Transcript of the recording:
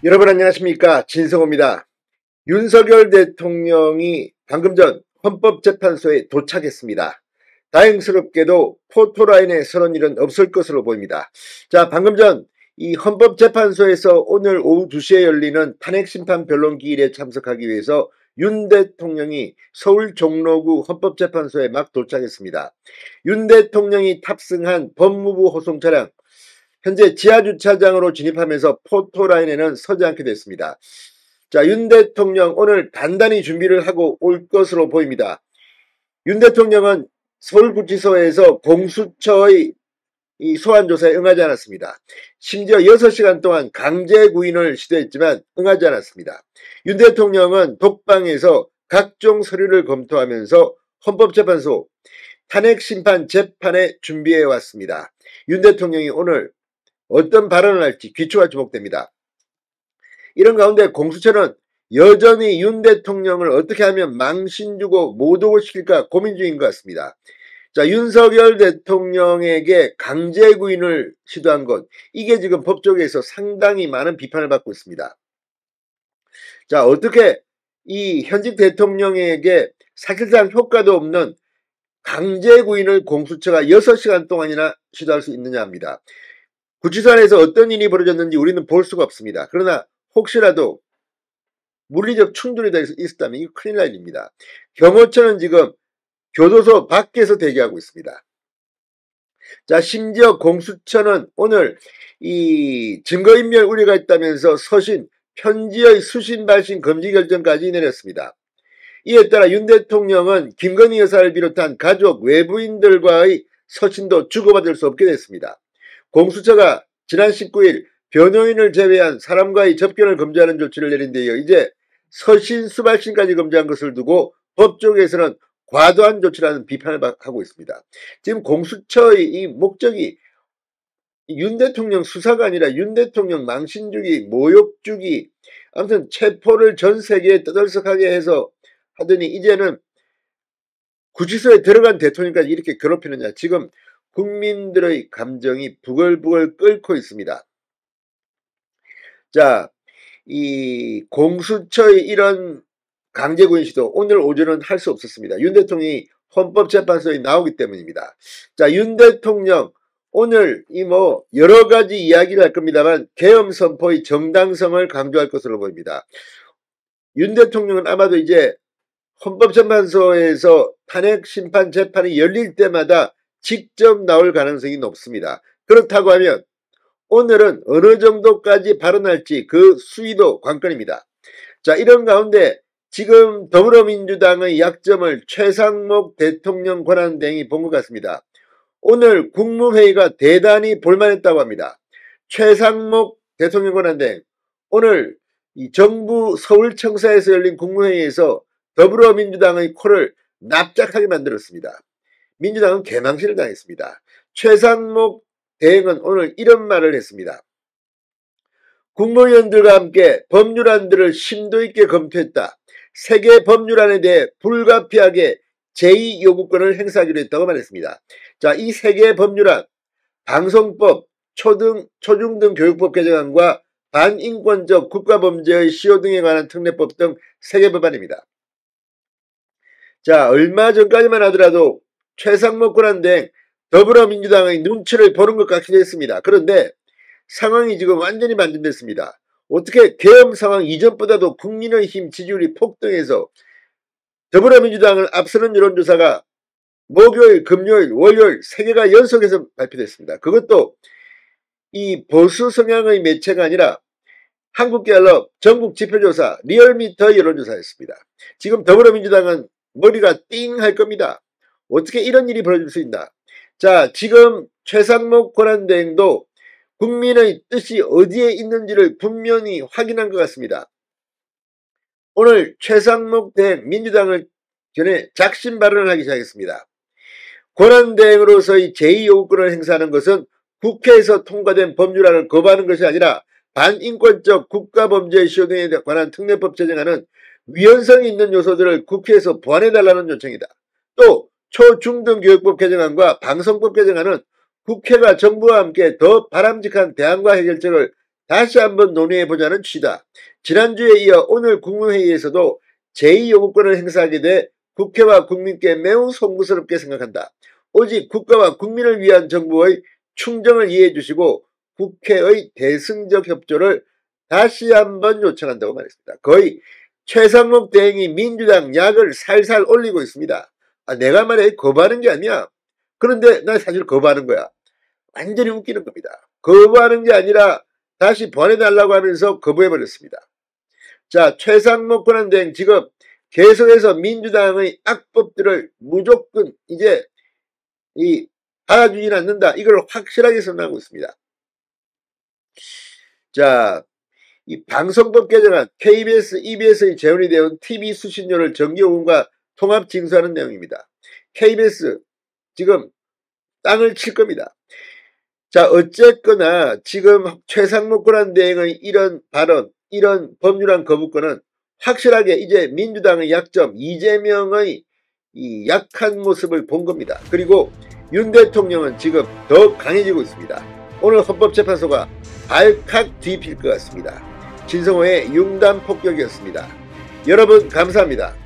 여러분 안녕하십니까, 진성호입니다. 윤석열 대통령이 방금 전 헌법재판소에 도착했습니다. 다행스럽게도 포토라인에 서는 일은 없을 것으로 보입니다. 자, 방금 전 이 헌법재판소에서 오늘 오후 2시에 열리는 탄핵심판 변론기일에 참석하기 위해서 윤 대통령이 서울 종로구 헌법재판소에 막 도착했습니다. 윤 대통령이 탑승한 법무부 호송 차량, 현재 지하주차장으로 진입하면서 포토라인에는 서지 않게 됐습니다. 자, 윤 대통령 오늘 단단히 준비를 하고 올 것으로 보입니다. 윤 대통령은 서울구치소에서 공수처의 이 소환조사에 응하지 않았습니다. 심지어 6시간 동안 강제 구인을 시도했지만 응하지 않았습니다. 윤 대통령은 독방에서 각종 서류를 검토하면서 헌법재판소 탄핵심판 재판에 준비해 왔습니다. 윤 대통령이 오늘 어떤 발언을 할지 귀추가 주목됩니다. 이런 가운데 공수처는 여전히 윤 대통령을 어떻게 하면 망신 주고 모독을 시킬까 고민 중인 것 같습니다. 자, 윤석열 대통령에게 강제 구인을 시도한 것, 이게 지금 법조계에서 상당히 많은 비판을 받고 있습니다. 자, 어떻게 이 현직 대통령에게 사실상 효과도 없는 강제 구인을 공수처가 6시간 동안이나 시도할 수 있느냐 합니다. 구치소 안에서 어떤 일이 벌어졌는지 우리는 볼 수가 없습니다. 그러나 혹시라도 물리적 충돌이 있었다면 이거 큰일 날 일입니다. 경호처는 지금 교도소 밖에서 대기하고 있습니다. 자, 심지어 공수처는 오늘 이 증거인멸 우려가 있다면서 서신, 편지의 수신 발신 금지 결정까지 내렸습니다. 이에 따라 윤 대통령은 김건희 여사를 비롯한 가족 외부인들과의 서신도 주고받을 수 없게 됐습니다. 공수처가 지난 19일 변호인을 제외한 사람과의 접견을 금지하는 조치를 내린 데 이어 이제 서신 수발신까지 금지한 것을 두고 법조계에서는 과도한 조치라는 비판을 하고 있습니다. 지금 공수처의 이 목적이 윤 대통령 수사가 아니라 윤 대통령 망신주기, 모욕주기, 아무튼 체포를 전 세계에 떠들썩하게 해서 하더니 이제는 구치소에 들어간 대통령까지 이렇게 괴롭히느냐. 지금 국민들의 감정이 부글부글 끓고 있습니다. 자, 이 공수처의 이런 강제구인 시도 오늘 오전은 할 수 없었습니다. 윤 대통령이 헌법재판소에 나오기 때문입니다. 자, 윤 대통령 오늘 여러 가지 이야기를 할 겁니다만 계엄 선포의 정당성을 강조할 것으로 보입니다. 윤 대통령은 아마도 이제 헌법재판소에서 탄핵심판 재판이 열릴 때마다 직접 나올 가능성이 높습니다. 그렇다고 하면 오늘은 어느 정도까지 발언할지 그 수위도 관건입니다. 자, 이런 가운데 지금 더불어민주당의 약점을 최상목 대통령 권한대행이 본 것 같습니다. 오늘 국무회의가 대단히 볼만했다고 합니다. 최상목 대통령 권한대행, 오늘 이 정부 서울청사에서 열린 국무회의에서 더불어민주당의 코를 납작하게 만들었습니다. 민주당은 개망신을 당했습니다. 최상목 대행은 오늘 이런 말을 했습니다. 국무위원들과 함께 법률안들을 심도 있게 검토했다. 세계 법률안에 대해 불가피하게 제2요구권을 행사하기로 했다고 말했습니다. 자, 이 세계 법률안, 방송법, 초중등 교육법 개정안과 반인권적 국가범죄의 시효 등에 관한 특례법 등 세계 법안입니다. 자, 얼마 전까지만 하더라도 최상목 권한대행 더불어민주당의 눈치를 보는 것 같기도 했습니다. 그런데 상황이 지금 완전히 반전됐습니다. 어떻게 계엄 상황 이전보다도 국민의힘 지지율이 폭등해서 더불어민주당을 앞서는 여론조사가 목요일, 금요일, 월요일 3개가 연속해서 발표됐습니다. 그것도 이 보수 성향의 매체가 아니라 한국갤럽 전국지표조사 리얼미터 여론조사였습니다. 지금 더불어민주당은 머리가 띵 할 겁니다. 어떻게 이런 일이 벌어질 수 있나. 자, 지금 최상목 권한대행도 국민의 뜻이 어디에 있는지를 분명히 확인한 것 같습니다. 오늘 최상목 대행 민주당을 전에 작심 발언을 하기 시작했습니다. 권한대행으로서의 제2요구권을 행사하는 것은 국회에서 통과된 법률안을 거부하는 것이 아니라 반인권적 국가범죄 시효 등에 관한 특례법 제정안은 위헌성이 있는 요소들을 국회에서 보완해달라는 요청이다. 또 초중등 교육법 개정안과 방송법 개정안은 국회가 정부와 함께 더 바람직한 대안과 해결책을 다시 한번 논의해보자는 취지다. 지난주에 이어 오늘 국무회의에서도 제2요구권을 행사하게 돼 국회와 국민께 매우 송구스럽게 생각한다. 오직 국가와 국민을 위한 정부의 충정을 이해해 주시고 국회의 대승적 협조를 다시 한번 요청한다고 말했습니다. 거의 최상목 대행이 민주당 약을 살살 올리고 있습니다. 내가 말해 거부하는 게 아니야. 그런데 난 사실 거부하는 거야. 완전히 웃기는 겁니다. 거부하는 게 아니라 다시 보내달라고 하면서 거부해버렸습니다. 자, 최상목 권한대행 지금 계속해서 민주당의 악법들을 무조건 이제 받아주진 않는다. 이걸 확실하게 선언하고 있습니다. 자, 이 방송법 개정안 KBS, EBS의 재원이 되어 TV 수신료를 정기요금과 통합 징수하는 내용입니다. KBS 지금 땅을 칠 겁니다. 자, 어쨌거나 지금 최상목 권한대행의 이런 발언, 이런 법률안 거부권은 확실하게 이제 민주당의 약점, 이재명의 이 약한 모습을 본 겁니다. 그리고 윤 대통령은 지금 더 강해지고 있습니다. 오늘 헌법재판소가 발칵 뒤필 것 같습니다. 진성호의 융단 폭격이었습니다. 여러분 감사합니다.